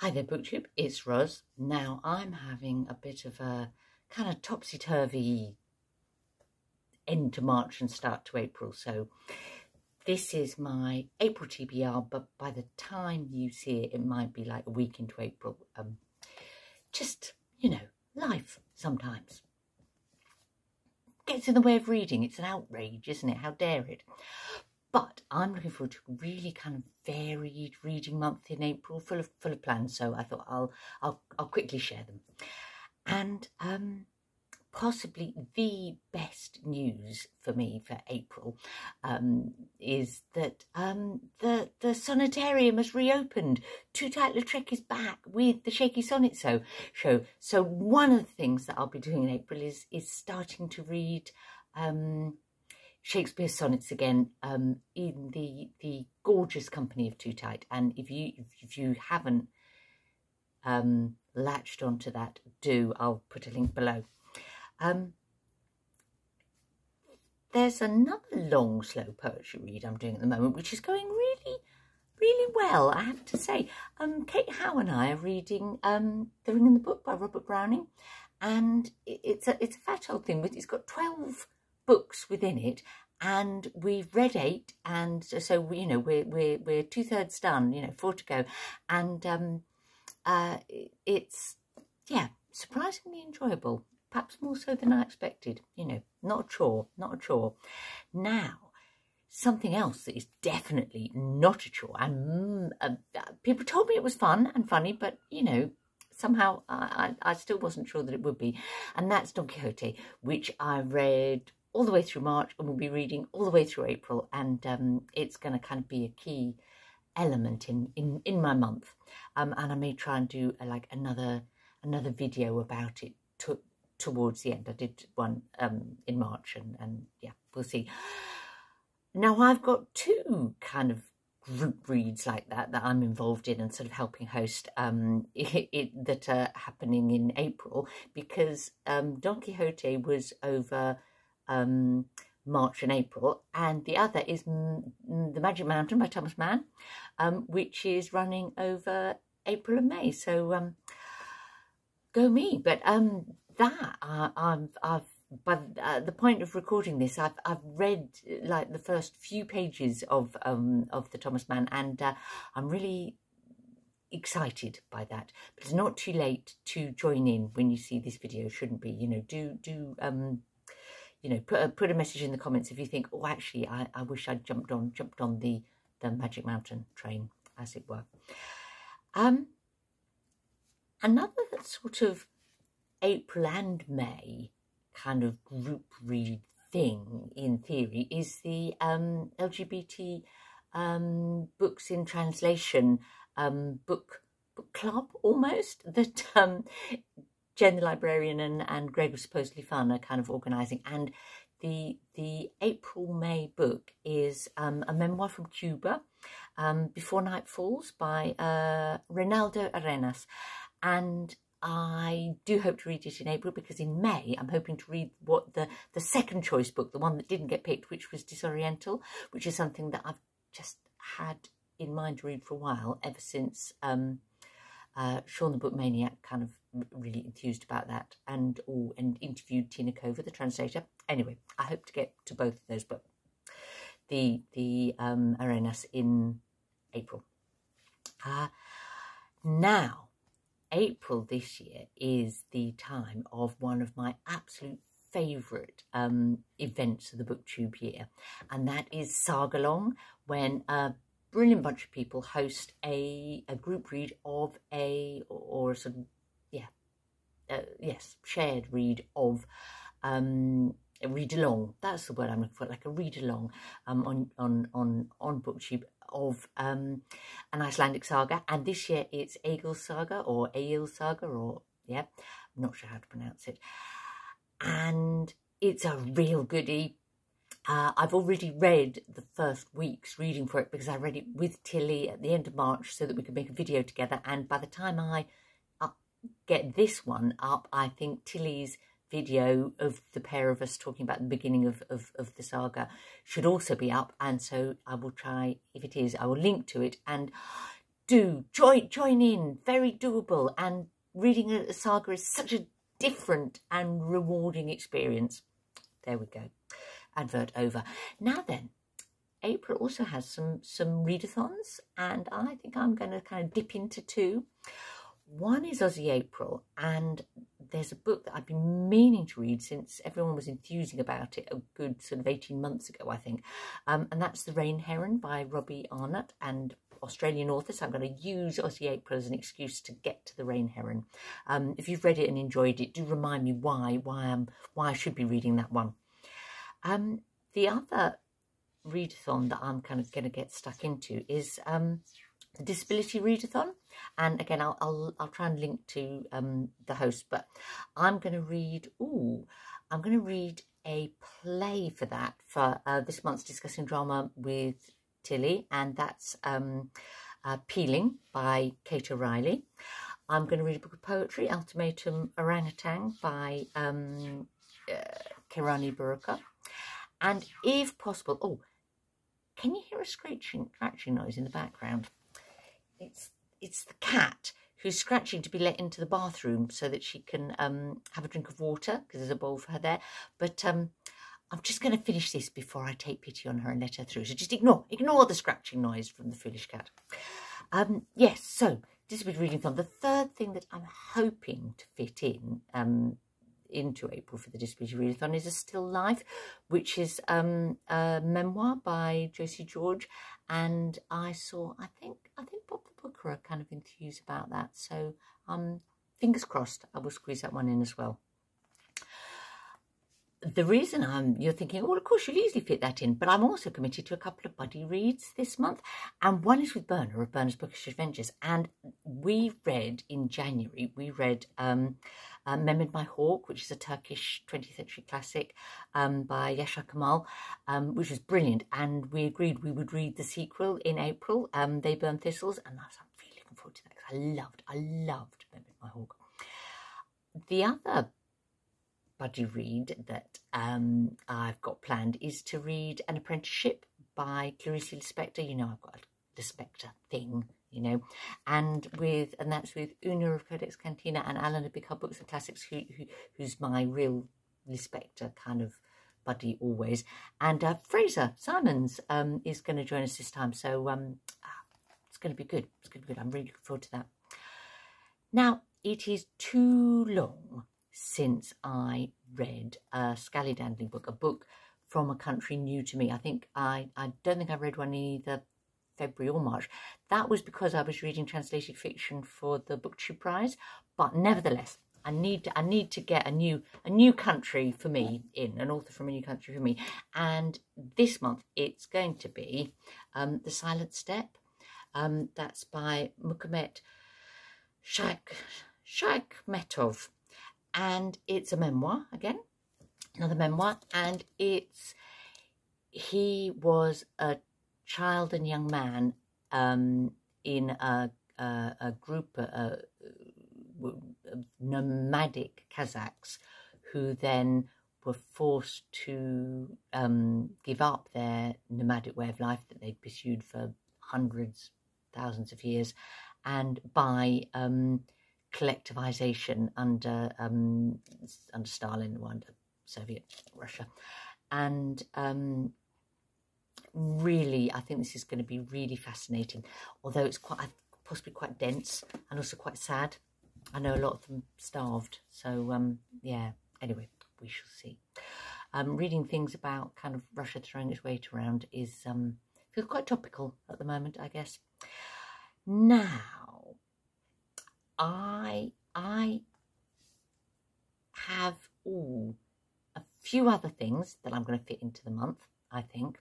Hi there, BookTube, it's Roz. Now, I'm having a bit of a kind of topsy-turvy end to March and start to April, so this is my April TBR, but by the time you see it, it might be like a week into April. Just, you know, life sometimes gets in the way of reading. It's an outrage, isn't it? How dare it? But I'm looking forward to a really kind of varied reading month in April, full of plans. So I thought I'll quickly share them. And possibly the best news for me for April is that the Sonatarium has reopened. Two Title Trek is back with the Shaky Sonnet show. So one of the things that I'll be doing in April is starting to read Shakespeare's sonnets again in the gorgeous company of Too Tight. And if you haven't latched onto that, I'll put a link below. There's another long slow poetry read I'm doing at the moment, which is going really well, I have to say. Kate Howe and I are reading The Ring and the Book by Robert Browning, and it's a fat old thing, but it's got 12 books within it, and we've read 8, and so we're 2/3 done, 4 to go, and it's surprisingly enjoyable, perhaps more so than I expected. Not a chore. Now, something else that is definitely not a chore, and people told me it was fun and funny, but somehow I still wasn't sure that it would be, and that's Don Quixote, which I read all the way through March and will be reading all the way through April, and it's going to kind of be a key element in my month, and I may try and do another video about it towards the end. I did one in March, and yeah, we'll see. Now, I've got 2 kind of group reads like that I'm involved in and sort of helping host that are happening in April, because Don Quixote was over March and April, and the other is The Magic Mountain by Thomas Mann, which is running over April and May. So go me. But I've by the point of recording this, I've read like the first few pages of the Thomas Mann, and I'm really excited by that. But it's not too late to join in when you see this video. Shouldn't be. Put a message in the comments if you think, oh, actually, I wish I'd jumped on the Magic Mountain train, as it were. Another sort of April and May kind of group read thing, in theory, is the LGBT books in translation book club, almost, that Jen the Librarian and Greg was supposedly fun are kind of organising. And the April-May book is a memoir from Cuba, Before Night Falls, by Reinaldo Arenas. And I do hope to read it in April, because in May I'm hoping to read what the second choice book, the one that didn't get picked, which was Disoriental, which is something that I've just had in mind to read for a while, ever since Sean the Book Maniac kind of really enthused about that, and interviewed Tina Cover, the translator. Anyway, I hope to get to both of those, but the Arenas in April. Now, April this year is the time of one of my absolute favourite events of the BookTube year, and that is Sagalong, when a brilliant bunch of people host a group read of or a sort of shared read of a read along. That's the word I'm looking for, like a read along on BookTube of an Icelandic saga. And this year it's Egil Saga, or Egil Saga, or I'm not sure how to pronounce it. And it's a real goodie. I've already read the first week's reading for it, because I read it with Tilly at the end of March so that we could make a video together. And by the time I get this one up, I think Tilly's video of the pair of us talking about the beginning of the saga should also be up. And so I will try, if it is, I will link to it. And do join in, very doable, and reading a saga is such a different and rewarding experience. There we go. Advert over. Now then, April also has some readathons, and I think I'm going to kind of dip into two. One is Aussie April, and there's a book that I've been meaning to read since everyone was enthusing about it a good sort of 18 months ago, I think. And that's The Heron by Robbie, Arnott, and Australian author. So I'm going to use Aussie April as an excuse to get to The Heron. If you've read it and enjoyed it, do remind me why I should be reading that one. The other readathon that I'm kind of going to get stuck into is the Disability Readathon, and again I'll try and link to the host, but I'm going to read a play for that for this month's Discussing Drama with Tilly, and that's Peeling by Kaite Riley. I'm going to read a book of poetry, Ultimatum Orangutan by Khairani Barokka, and if possible, oh, can you hear a scratching noise in the background? It's the cat who's scratching to be let into the bathroom so that she can have a drink of water, because there's a bowl for her there. But I'm just going to finish this before I take pity on her and let her through. So just ignore the scratching noise from the foolish cat. Yes, so Disability Readathon. The third thing that I'm hoping to fit in into April for the Disability Readathon is A Still Life, which is a memoir by Josie George, and I think Bob the Booker are kind of enthused about that, so fingers crossed I will squeeze that one in as well. The reason you're thinking, well, of course you'll easily fit that in, but I'm also committed to a couple of buddy reads this month, and one is with Berner of Berner's Bookish Adventures, and we read in January, Mehmed My Hawk, which is a Turkish 20th century classic by Yaşar Kemal, which was brilliant, and we agreed we would read the sequel in April, They Burn Thistles, and I'm really looking forward to that because I loved Mehmed My Hawk. The other buddy read that I've got planned is to read An Apprenticeship by Clarissa Lispector. You know, I've got a Lispector thing, you know, and that's with Una of Codex Cantina and Alan of Big Hub Books and Classics, who's my real Lispector kind of buddy always, and Fraser Simons is going to join us this time, so it's going to be good. It's going to be good. I'm really looking forward to that. Now, it is too long since I read a Scallydandly book, a book from a country new to me. I don't think I read one in either February or March. That was because I was reading translated fiction for the BookTube Prize, but nevertheless, I need to get a new country for me in, an author from a new country for me, and this month it's going to be The Silent Steppe. That's by Mukhamet Shayakhmetov. And it's a memoir, again, another memoir, and he was a child and young man in a group of nomadic Kazakhs who then were forced to give up their nomadic way of life that they'd pursued for hundreds, thousands of years, and by collectivization under Stalin or under Soviet Russia, and really I think this is going to be really fascinating, although it's possibly quite dense and also quite sad. I know a lot of them starved, so yeah, anyway, we shall see. Reading things about kind of Russia throwing its weight around is feels quite topical at the moment, I guess. Now, I have a few other things that I'm going to fit into the month, I think.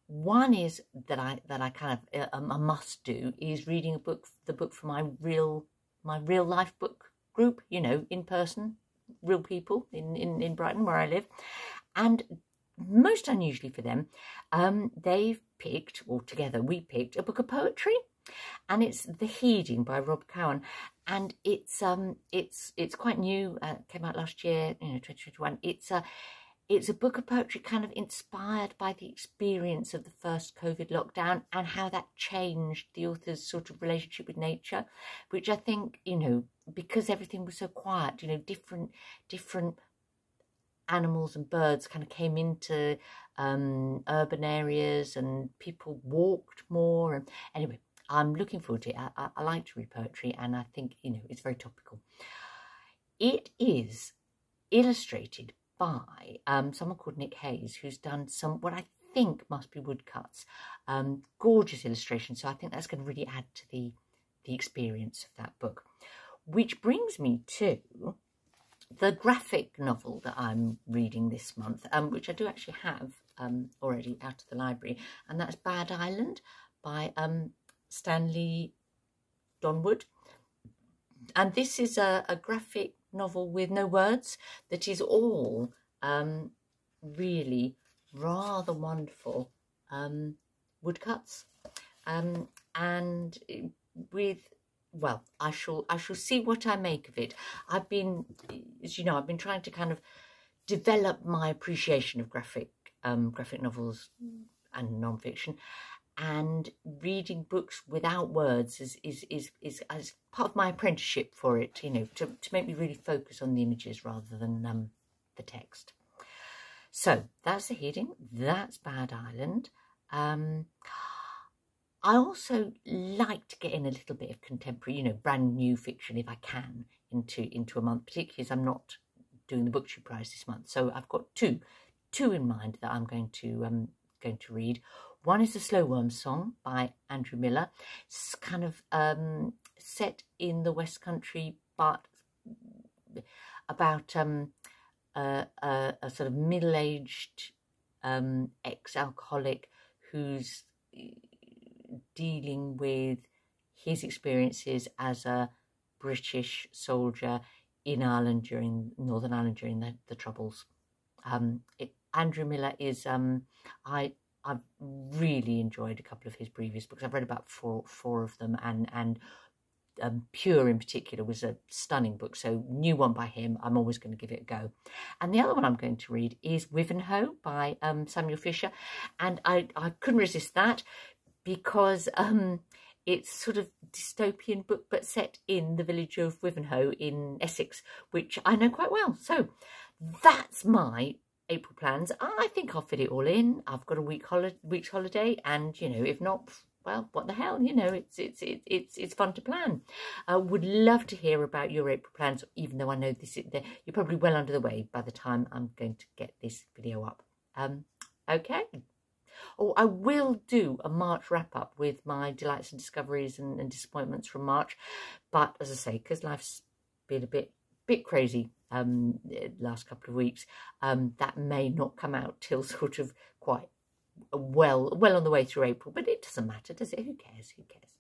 One is that I kind of a must do is reading the book for my real life book group, you know, in person, real people in Brighton where I live, and most unusually for them, they've picked, or together we picked, a book of poetry. And it's The Heeding by Rob Cowen, and it's quite new. Came out last year, you know, 2021. it's a book of poetry kind of inspired by the experience of the first COVID lockdown and how that changed the author's sort of relationship with nature, which I think, you know, because everything was so quiet, you know, different animals and birds kind of came into urban areas and people walked more. And anyway, I'm looking forward to it. I like to read poetry, and I think, you know, it's very topical. It is illustrated by someone called Nick Hayes, who's done some what I think must be woodcuts, gorgeous illustrations. So I think that's going to really add to the experience of that book, which brings me to the graphic novel that I'm reading this month, which I do actually have already out of the library, and that's Bad Island by Stanley Donwood. And this is a graphic novel with no words that is all really rather wonderful woodcuts, and with, well, I shall see what I make of it. I've been, as you know, I've been trying to kind of develop my appreciation of graphic novels and non-fiction, and reading books without words is part of my apprenticeship for it, you know, to make me really focus on the images rather than the text. So that's the Heeding, that's Bad Island. I also like to get in a little bit of contemporary, you know, brand new fiction if I can into a month, particularly as I'm not doing the Booktube Prize this month. So I've got two in mind that I'm going to read. One is the Slowworm Song by Andrew Miller. It's kind of set in the West Country, but about a sort of middle-aged ex-alcoholic who's dealing with his experiences as a British soldier in Ireland during Northern Ireland during the Troubles. Andrew Miller is I've really enjoyed a couple of his previous books. I've read about four of them, and Pure in particular was a stunning book. So new one by him, I'm always going to give it a go. And the other one I'm going to read is Wivenhoe by Samuel Fisher, and I couldn't resist that because it's sort of dystopian book, but set in the village of Wivenhoe in Essex, which I know quite well. So that's my April plans. I think I'll fit it all in. I've got a week's holiday, and you know, if not, well, what the hell, you know, it's fun to plan. I would love to hear about your April plans, even though I know you're probably well under the way by the time I'm going to get this video up. Okay. Oh, I will do a March wrap-up with my delights and discoveries and disappointments from March. But as I say, because life's been a bit crazy last couple of weeks, that may not come out till sort of quite well on the way through April. But it doesn't matter, does it? Who cares? Who cares?